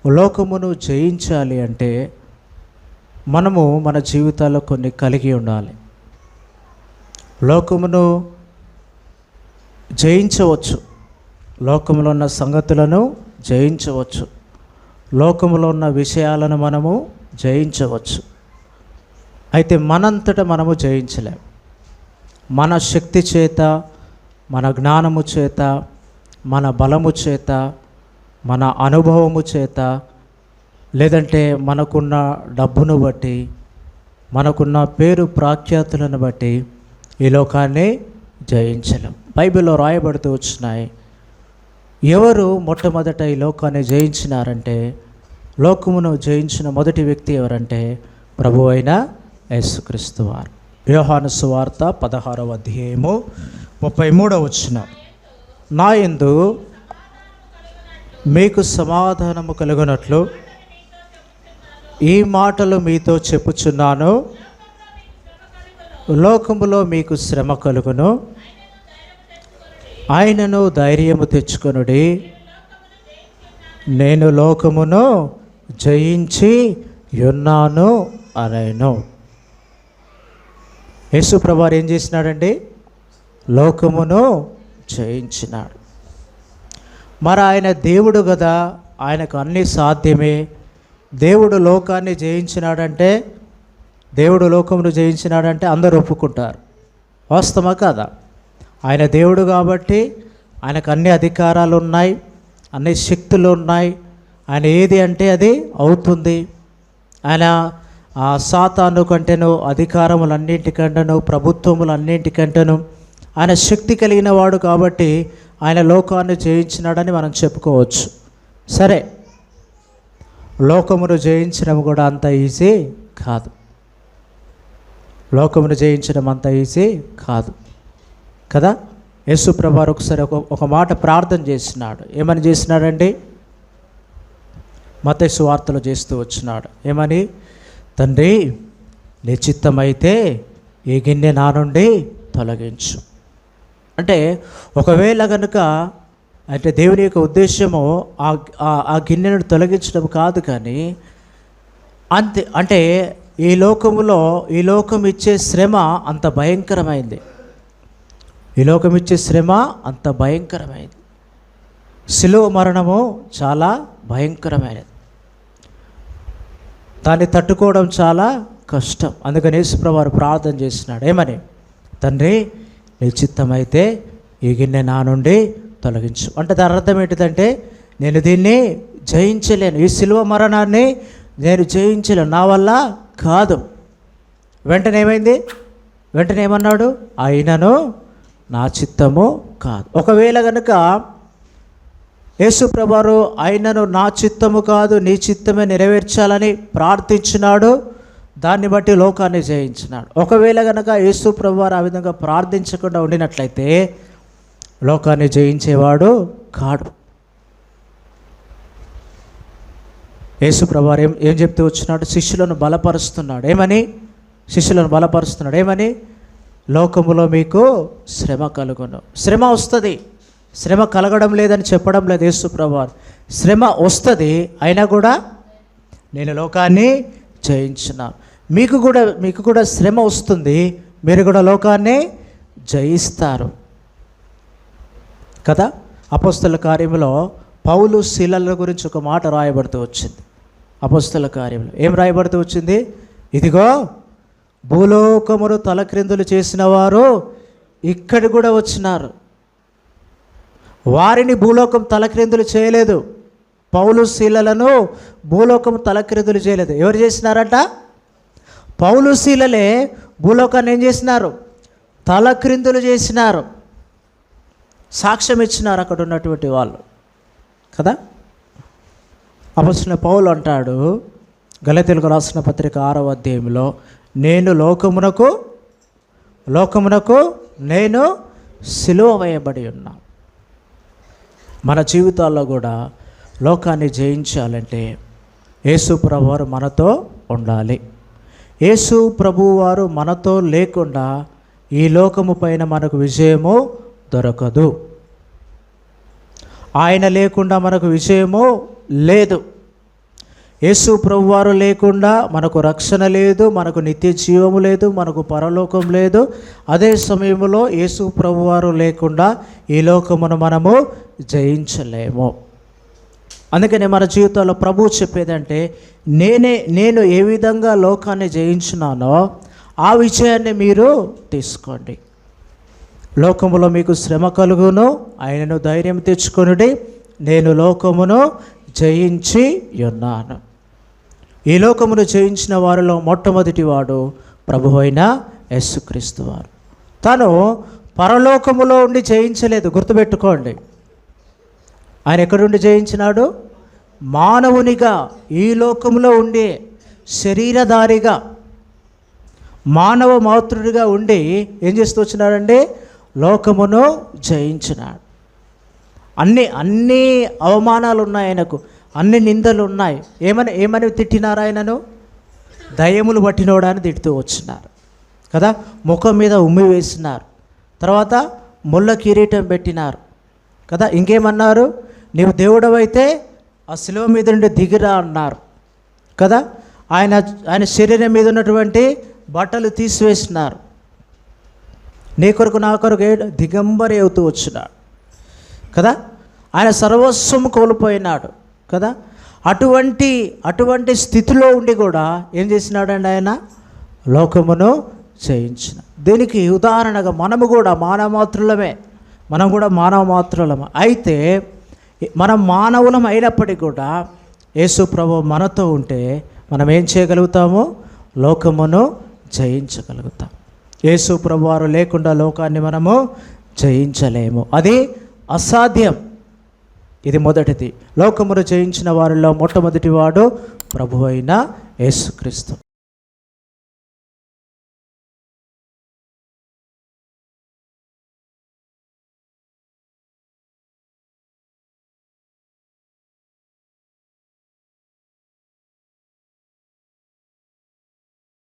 లోకమును జయించాలి అంటే మనము మన జీవితాల్లో కొన్ని కలిగి ఉండాలి. లోకమును జయించవచ్చు, లోకంలో ఉన్న సంగతులను జయించవచ్చు, లోకంలో ఉన్న విషయాలను మనము జయించవచ్చు. అయితే మనంతట మనము జయించలేం. మన శక్తి చేత, మన జ్ఞానము చేత, మన బలము చేత, మన అనుభవము చేత, లేదంటే మనకున్న డబ్బును బట్టి, మనకున్న పేరు ప్రాఖ్యాతులను బట్టి ఈ లోకాన్ని జయించలేం. బైబిల్లో రాయబడుతూ వచ్చినాయి. ఎవరు మొట్టమొదట ఈ లోకాన్ని జయించినారంటే, లోకమును జయించిన మొదటి వ్యక్తి ఎవరంటే ప్రభు అయిన యేసుక్రీస్తు వారు. యోహాను సువార్త 16వ అధ్యాయము 33వ వచనం, నా యందు మీకు సమాధానము కలుగునట్లు ఈ మాటలు మీతో చెప్పుచున్నాను, లోకములో మీకు శ్రమ కలుగును, ఆయనను ధైర్యము తెచ్చుకొనుడి, నేను లోకమును జయించి ఉన్నాను అనెను. యేసు ప్రభువారు ఏం చేసినాడండి? లోకమును జయించినాడు. మరి ఆయన దేవుడు కదా, ఆయనకు అన్నీ సాధ్యమే. దేవుడు లోకాన్ని జయించినాడంటే, దేవుడు లోకమును జయించినాడంటే అందరూ ఒప్పుకుంటారు. వాస్తవమా కాదా? ఆయన దేవుడు కాబట్టి ఆయనకు అన్ని అధికారాలు ఉన్నాయి, అన్ని శక్తులు ఉన్నాయి. ఆయన ఏది అంటే అది అవుతుంది. ఆయన సాతాను కంటేను, అధికారములన్నింటికంటేను, ప్రభుత్వములన్నింటికంటేను ఆయన శక్తి కలిగిన వాడు కాబట్టి ఆయన లోకాన్ని జయించినాడని మనం చెప్పుకోవచ్చు. సరే, లోకమును జయించడం కూడా అంత ఈజీ కాదు. లోకమును జయించడం అంత ఈజీ కాదు కదా. యేసు ప్రభువారు ఒకసారి ఒక మాట ప్రార్థన చేసినాడు. ఏమని చేసినాడండి? మత్తయి సువార్తలో చేస్తూ వచ్చినాడు. ఏమని? తండ్రి, నీ చిత్తమైతే ఈ గిన్నె నా నుండి తొలగించు. అంటే ఒకవేళ కనుక అంటే దేవుని యొక్క ఉద్దేశము ఆ గిన్నెను తొలగించడం కాదు, కానీ అంతే. అంటే ఈ లోకములో ఈ లోకం ఇచ్చే శ్రమ అంత భయంకరమైంది. ఈ లోకం ఇచ్చే శ్రమ అంత భయంకరమైంది. శిలువ మరణము చాలా భయంకరమైనది. దాన్ని తట్టుకోవడం చాలా కష్టం. అందుకని యేసు ప్రభువారు ప్రార్థన చేసినాడు. ఏమని? తండ్రి, నీ చిత్తమైతే ఈ గిన్నె నా నుండి తొలగించు. అంటే దాని అర్థం ఏంటిదంటే, నేను దీన్ని జయించలేను, ఈ శిలువ మరణాన్ని నేను జయించలేను, నా వల్ల కాదు. వెంటనే ఏమైంది? వెంటనే ఏమన్నాడు? అయినను నా చిత్తము కాదు. ఒకవేళ కనుక యేసు ప్రభువారు ఆయనను నా చిత్తము కాదు నీ చిత్తమే నెరవేర్చాలని ప్రార్థించినాడు. దాన్ని బట్టి లోకాన్ని జయించినాడు. ఒకవేళ కనుక యేసు ప్రభువారు ఆ విధంగా ప్రార్థించకుండా ఉండినట్లయితే లోకాన్ని జయించేవాడు కాడు. యేసు ప్రభువారు ఏం చెప్తూ వచ్చినాడు? శిష్యులను బలపరుస్తున్నాడు. ఏమని? శిష్యులను బలపరుస్తున్నాడు. ఏమని? లోకములో మీకు శ్రమ కలుగును. శ్రమ వస్తుంది, శ్రమ కలగడం లేదని చెప్పడం లేదు యేసు ప్రభువారు. శ్రమ వస్తుంది, అయినా కూడా నేను లోకాన్ని జయించినాను. మీకు కూడా శ్రమ వస్తుంది, మీరు కూడా లోకాన్ని జయిస్తారు కదా. అపోస్తల కార్యములో పౌలు శీలల గురించి ఒక మాట రాయబడుతూ వచ్చింది. అపోస్తల కార్యంలో ఏం రాయబడుతూ వచ్చింది? ఇదిగో భూలోకమును తలక్రిందులు చేసిన వారు ఇక్కడి కూడా వచ్చినారు. వారిని భూలోకం తలక్రిందులు చేయలేదు. పౌలు శీలలను భూలోకం తలక్రిందులు చేయలేదు. ఎవరు చేసినారంట? పౌలు శీలలే భూలోకాన్ని ఏం చేసినారు? తలక్రిందులు చేసినారు. సాక్ష్యం ఇచ్చినారు అక్కడ ఉన్నటువంటి వాళ్ళు కదా. అపొస్తలుడైన పౌలు అంటాడు గలతీయులకు రాసిన పత్రిక 6వ అధ్యాయంలో, నేను లోకమునకు నేను సిలువ వేయబడి ఉన్నా. మన జీవితాల్లో కూడా లోకాన్ని జయించాలంటే యేసు ప్రభువారు మనతో ఉండాలి. యేసు ప్రభువారు మనతో లేకుండా ఈ లోకము పైన మనకు విజయము దొరకదు. ఆయన లేకుండా మనకు విజయము లేదు. యేసు ప్రభువారు లేకుండా మనకు రక్షణ లేదు, మనకు నిత్య జీవము లేదు, మనకు పరలోకం లేదు. అదే సమయంలో యేసు ప్రభువారు లేకుండా ఈ లోకమును మనము జయించలేము. అందుకని మన జీవితంలో ప్రభువు చెప్పేదంటే, నేను ఏ విధంగా లోకాన్ని జయించున్నానో ఆ విజయాన్ని మీరు తీసుకోండి. లోకములో మీకు శ్రమ కలుగును, ఆయనను ధైర్యం తెచ్చుకొనుడి, నేను లోకమును జయించి ఉన్నాను. ఈ లోకమును జయించిన వారిలో మొట్టమొదటి వాడు ప్రభువు అయిన యేసుక్రీస్తు వారు. తను పరలోకములో ఉండి జయించలేదు, గుర్తుపెట్టుకోండి. ఆయన ఎక్కడుండి జయించినాడు? మానవునిగా ఈ లోకంలో ఉండి శరీరధారిగా మానవ మాతృడిగా ఉండి ఏం చేస్తూ వచ్చినాడండి? లోకమును జయించినాడు. అన్ని అవమానాలు ఉన్నాయి ఆయనకు, అన్ని నిందలు ఉన్నాయి. ఏమని తిట్టినారు ఆయనను? దయ్యములు పట్టినోడాన్ని తిడుతూ వచ్చినారు కదా. ముఖం మీద ఉమ్మి వేసినారు, తర్వాత ముళ్ళ కిరీటం పెట్టినారు కదా. ఇంకేమన్నారు? నీవు దేవుడవైతే ఆ శిలువ మీద నుండి దిగిరా అన్నారు కదా. ఆయన శరీరం మీద ఉన్నటువంటి బట్టలు తీసివేసినారు. నీ కొరకు నా కొరకు దిగంబరి అవుతూ వచ్చినాడు కదా. ఆయన సర్వస్వం కోల్పోయినాడు కదా. అటువంటి స్థితిలో ఉండి కూడా ఏం చేసినాడండి? ఆయన లోకమును జయించిన. దీనికి ఉదాహరణగా మనము కూడా మానవమాత్రులమే, మనం కూడా మానవమాత్రులమే. అయితే మనం మానవులం అయినప్పటికీ కూడా యేసు ప్రభువు మనతో ఉంటే మనం ఏం చేయగలుగుతాము? లోకమును జయించగలుగుతాం. యేసు ప్రభువారు లేకుండా లోకాన్ని మనము జయించలేము, అది అసాధ్యం. ఇది మొదటిది. లోకమును జయించిన వారిలో మొట్టమొదటి వాడు ప్రభువైన యేసుక్రీస్తు.